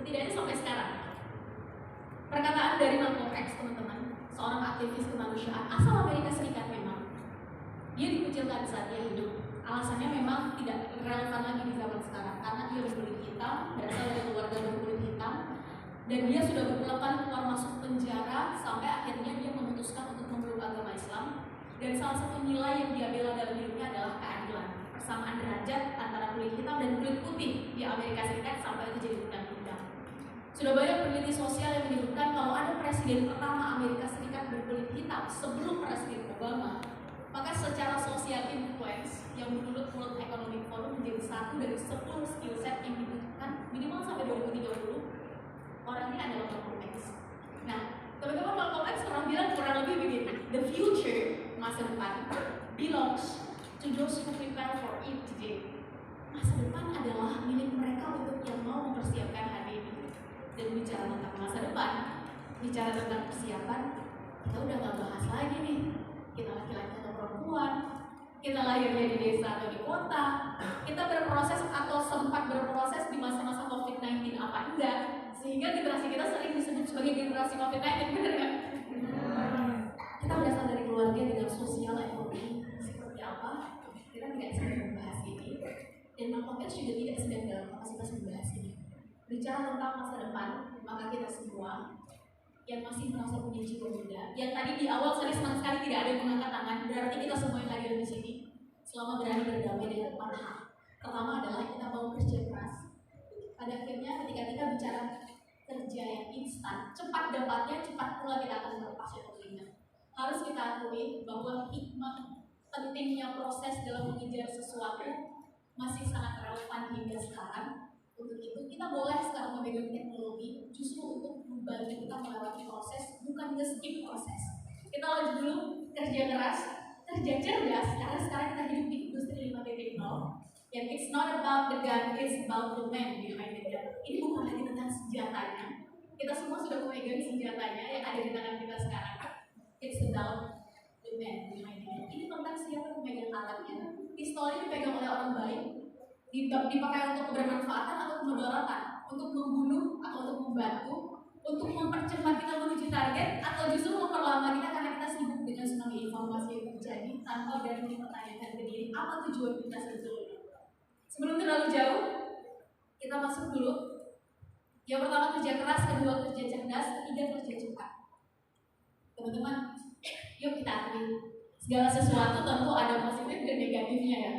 setidaknya sampai sekarang. Perkataan dari Malcolm X, teman-teman, seorang aktivis kemanusiaan asal Amerika Serikat memang. Dia dikucilkan saat dia hidup. Alasannya memang tidak relevan lagi di zaman sekarang karena dia berkulit hitam, berasal dari keluarga berkulit hitam, dan dia sudah berulang kali keluar masuk penjara sampai akhirnya dia memutuskan untuk memeluk agama Islam. Dan salah satu nilai yang dia bela dalam hidupnya adalah keadilan, persamaan derajat antara kulit hitam dan kulit putih di Amerika Serikat sampai itu jadi undang-undang. Sudah banyak peneliti sosial yang menyebutkan kalau ada presiden pertama Amerika Serikat berkulit hitam sebelum Presiden Obama, maka secara sosial influence yang menurut World Economic Forum menjadi satu dari 10 skill set yang dibutuhkan minimal sampai 2030, orang ini adalah Malcolm X. Nah, teman-teman, Malcolm X pernah bilang kurang lebih begini, the future, masa depan, belongs to those who prepare for it today. Masa depan adalah milik mereka untuk yang mau mempersiapkan hari ini. Dan bicara tentang masa depan, bicara tentang persiapan, kita udah gak bahas lagi nih kita laki-laki atau perempuan, kita lahirnya di desa atau di kota, kita berproses atau sempat berproses di masa-masa COVID-19 apa enggak, sehingga generasi kita sering disebut sebagai generasi COVID-19, bener gak? Kita berasal dari keluarga dengan sosial ekonomi seperti apa, kita tidak sedang membahas ini, dan Malcolm X juga tidak sedang dalam kapasitas membahas ini. Bicara tentang masa depan, maka kita semua yang masih merasa punya jiwa muda, yang tadi di awal saya senang sekali tidak ada yang mengangkat tangan, berarti kita semua yang hadir di sini selama berani berdamai dengan 4 hal. Pertama adalah kita mau kerja keras. Pada akhirnya ketika kita bicara kerja yang instan, cepat dapatnya, cepat pula kita akan melepas yang ingat. Harus kita akui bahwa hikmah pentingnya proses dalam mengejar sesuatu masih sangat relevan hingga sekarang. Untuk itu kita boleh sekarang memegang teknologi justru untuk membantu kita melewati proses, bukan nge-skip proses. Kita lanjut dulu, kerja keras, kerja cerdas, karena sekarang kita hidup di industri 5.0 yang it's not about the gun, it's about the man behind the gun. Ini bukan lagi tentang senjatanya, kita semua sudah memegang senjatanya yang ada di tangan kita sekarang. It's about the man behind the gun. Ini tentang siapa yang memegang alatnya. Pistol ini dipegang oleh orang baik, dipakai untuk kebermanfaatan atau kemudaratan, untuk membunuh atau untuk membantu, untuk mempercepat kita menuju target, atau justru memperlama kita karena kita sibuk dengan tsunami informasi yang terjadi tanpa berani mempertanyakan ke diri apa tujuan kita sebetulnya. Sebelum terlalu jauh, kita masuk dulu. Yang pertama kerja keras, kedua kerja cerdas, ketiga kerja cepat. Teman-teman, yuk kita akui segala sesuatu tentu ada positif dan negatifnya ya.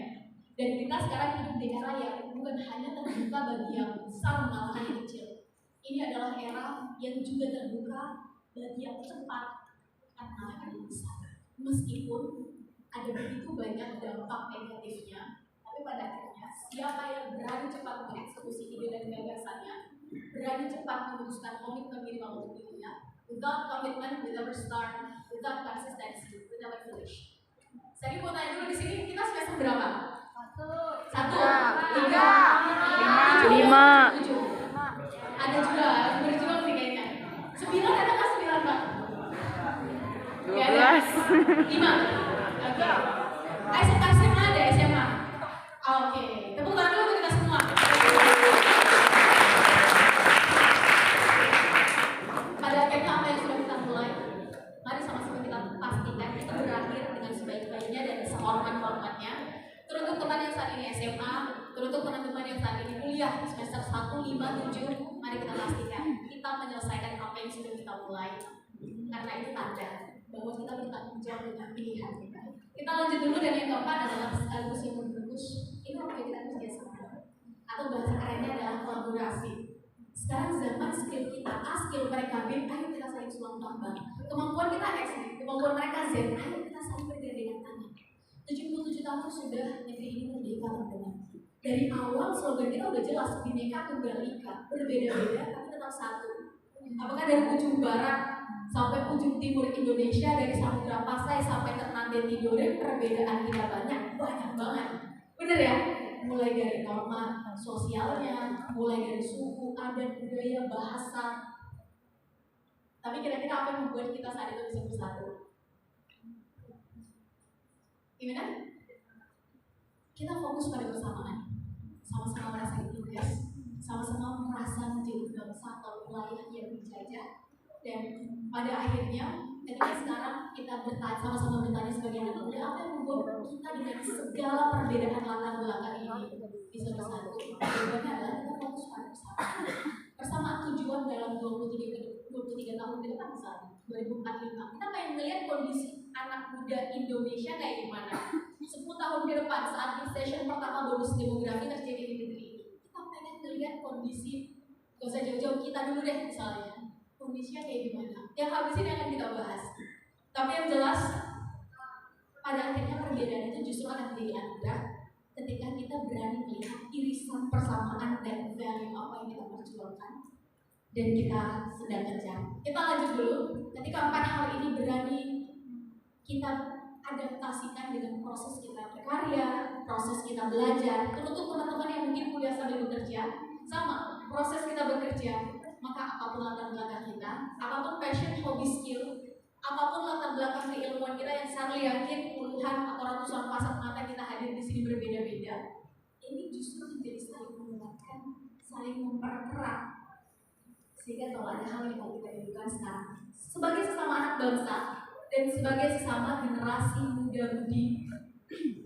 Dan kita sekarang hidup di era yang bukan hanya terbuka bagi yang besar malahan yang kecil. Ini adalah era yang juga terbuka bagi yang cepat karena yang besar. Meskipun ada begitu banyak dampak negatifnya, tapi pada akhirnya siapa yang berani cepat mengeksekusi ide dan gagasannya, berani cepat memutuskan komitmen minimal untuk dirinya, without commitment, we never start, without consistency, we never finish. Saya mau tanya dulu di sini kita semester berapa? 1, 2, 3, 4, 5, 7. Ada juga berjuang sih kayaknya. 9 ada nggak 9 Pak? 12. 5. Oke. SMA ada SMA. Oke. Tepuk tangan dulu untuk kita semua. Pada akhirnya apa yang sudah kita mulai, mari sama-sama kita pastikan kita berakhir dengan sebaik-baiknya dan sehormat-hormatnya. Teruntuk teman yang saat ini SMA, teruntuk teman-teman yang saat ini kuliah semester 1, 5, 7, mari kita pastikan kita menyelesaikan apa yang sudah kita mulai. Karena itu tanda bahwa kita bertanggung jawab dengan pilihan kita. Kita lanjut dulu, dan yang keempat adalah sekaligus yang membungkus. Ini apa yang kita kerja sama? Atau bahasa kerennya adalah kolaborasi. Sekarang zaman skill kita A, skill mereka B, ayo kita saling sulam tambah. Kemampuan kita X, kemampuan mereka Z, ayo kita saling bergandengan tangan. 77 tahun sudah negeri ini merdeka, teman-teman. Dari awal slogan kita udah jelas, Bhinneka Tunggal Ika, berbeda-beda tapi tetap satu. Apakah dari ujung barat sampai ujung timur Indonesia, dari Samudra Pasai sampai Ternate Tidore, perbedaan kita banyak banget. Bener ya? Mulai dari norma sosialnya, mulai dari suku, adat, budaya, bahasa. Tapi kira-kira apa yang membuat kita saat itu bisa bersatu? Gimana? Kita fokus pada bersamaan, sama-sama merasa ditindas, sama-sama merasa menjadi bangsa atau wilayah yang dijajah, dan pada akhirnya ketika sekarang kita sama-sama bertanya sebagai anak muda, apa yang membuat kita dengan segala perbedaan latar belakang ini bisa bersatu? Jawabannya adalah kita fokus pada persamaan tujuan dalam 23 tahun ke depan, misalnya 2045. Kita pengen melihat kondisi anak muda Indonesia kayak gimana 10 tahun ke depan saat session pertama bonus demografi terjadi di negeri ini. Kita pengen melihat kondisi, gak usah jauh-jauh, kita dulu deh misalnya, kondisinya kayak gimana. Yang habis ini akan kita bahas. Tapi yang jelas, pada akhirnya perbedaan itu justru akan menjadi anugerah ketika kita berani melihat irisan persamaan dan value apa yang kita perjuangkan dan kita sedang kejar. Kita lanjut dulu. Ketika 4 hal ini berani kita adaptasikan dengan proses kita berkarya, proses kita belajar. Untuk teman-teman yang mungkin kuliah sambil bekerja, sama proses kita bekerja, maka apapun latar belakang kita, apapun passion, hobi, skill, apapun latar belakang keilmuan kita yang saya yakin puluhan atau ratusan pasang mata kita hadir di sini berbeda-beda, ini justru menjadi saling menguatkan, saling mempererat. Sehingga kalau ada hal yang mau kita lakukan sekarang sebagai sesama anak bangsa dan sebagai sesama generasi muda-mudi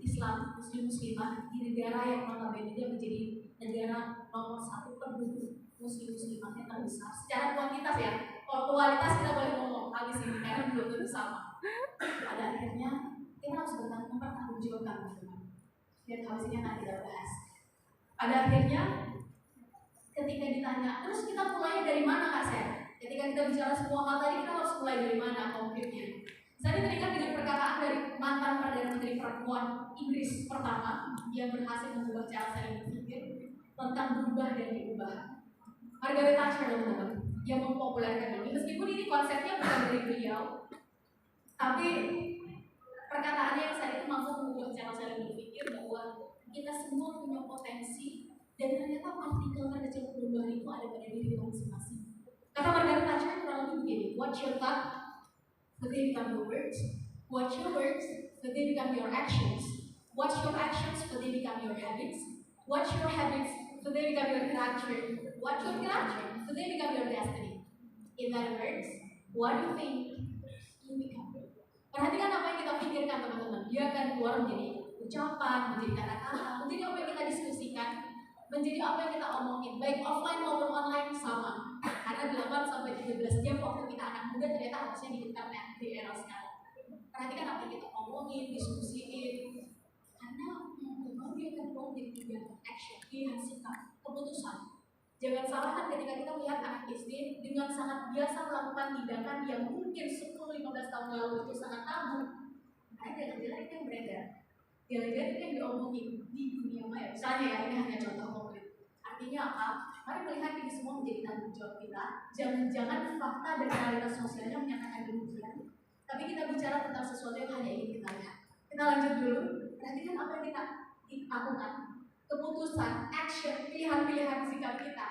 Islam, muslimah di negara yang notabene dia menjadi negara nomor 1 penduduk muslimah yang terbesar secara kuantitas ya. Kalau kualitas kita boleh ngomong habis ini karena belum tentu sama. Pada akhirnya kita harus mempertanggungjawabkan teman-teman. Dan habis ini akan kita bahas. Pada akhirnya ketika ditanya, terus kita mulai dari mana Kak Sen? Ketika kita bicara semua hal tadi, kita harus mulai dari mana konkretnya? Saya teringat dengan perkataan dari mantan Perdana Menteri Perempuan Inggris pertama yang berhasil mengubah cara saya berpikir tentang berubah dan diubah. Margaret Thatcher, teman-teman, yang mempopulerkan ini. Meskipun ini konsepnya bukan dari beliau, tapi perkataannya yang saya itu mampu mengubah cara saya berpikir bahwa kita semua punya potensi dan ternyata partikel terkecil perubahan itu ada pada diri kita masing-masing. Kata Margaret Thatcher kurang lebih begini: watch your thought, but they become your words. Watch your words, but they become your actions. Watch your actions, but they become your habits. Watch your habits, so they become your character. Watch your character, so they become your destiny. In other words, what you think, you become. Perhatikan apa yang kita pikirkan, teman-teman. Dia akan keluar menjadi ucapan, menjadi kata-kata, menjadi apa yang kita diskusikan, menjadi apa yang kita omongin, baik offline maupun online sama. Karena 8-13 jam waktu kita anak muda ternyata harusnya di internet di era sekarang. Perhatikan apa yang kita omongin, diskusiin. Karena mau dia akan keluar dari tiga action, pilihan sikap, keputusan. Jangan salahkan ketika kita melihat anak SD dengan sangat biasa melakukan tindakan yang mungkin 10-15 tahun lalu itu sangat tabu. Karena jangan-jangan itu yang beredar. Jangan-jangan itu yang diomongin di dunia maya. Misalnya ya, ini hanya contoh konkret. Artinya apa? Mari melihat ini semua menjadi tanggung jawab kita. Jangan-jangan fakta dan realitas sosialnya menyatakan demikian. Tapi kita bicara tentang sesuatu yang hanya ingin kita lihat. Kita lanjut dulu. Perhatikan apa yang kita lakukan. Keputusan, action, pilihan-pilihan sikap kita.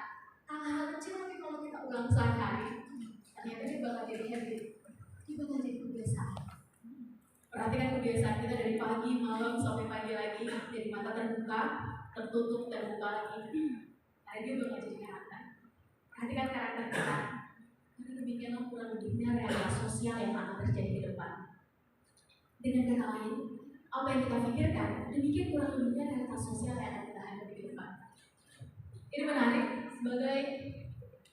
Hal-hal kecil tapi kalau kita ulang sehari-hari, ternyata dia bakal jadi habit. Dia bakal jadi kebiasaan. Perhatikan kebiasaan kita dari pagi, malam, sampai pagi lagi. Dari mata terbuka, tertutup, terbuka lagi. Karena dia bakal jadi karakter. Perhatikan karakter kita. Karena demikianlah kurang lebihnya realitas sosial yang akan terjadi ke depan. Dengan kata lain, apa yang kita pikirkan, demikian kurang lebihnya realitas sosial yang akan kita hadapi ke depan. Ini menarik, sebagai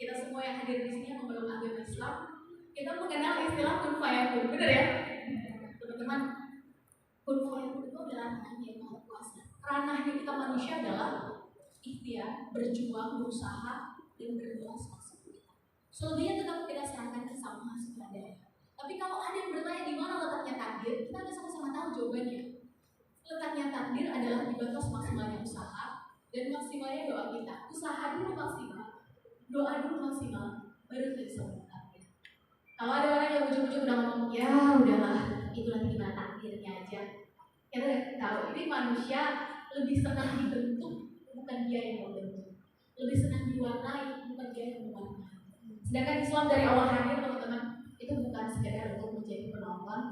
kita semua yang hadir di sini yang memeluk agama Islam, kita mengenal istilah kun fayakun, benar ya? Teman-teman, kun fayakun itu adalah ranahnya yang maha kuasa. Ranahnya kita manusia adalah ikhtiar, berjuang, berusaha, dan berdoa semaksimal kita. Selebihnya tetap kita serahkan ke Sang Maha Sutradara. Tapi kalau ada yang bertanya di mana letaknya takdir, kita akan sama-sama tahu jawabannya. Letaknya takdir adalah di batas maksimalnya usaha dan maksimalnya doa kita. Usaha dulu maksimal, doa dulu maksimal, baru kita bisa takdir. Kalau ada orang yang ujung-ujung udah ngomong, ya udahlah, itu nanti gimana takdirnya aja. Kita tahu ini manusia lebih senang dibentuk, bukan dia yang membentuk. Lebih senang diwarnai, bukan dia yang mewarnai. Sedangkan Islam dari awal hadir, teman-teman, itu bukan sekedar untuk menjadi penonton.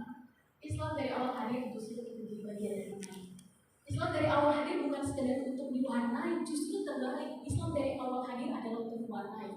Islam dari awal hadir justru untuk menjadi bagian dari kita. Islam dari awal hadir bukan sekedar untuk diwarnai, justru terbalik. Islam dari awal hadir adalah untuk diwarnai.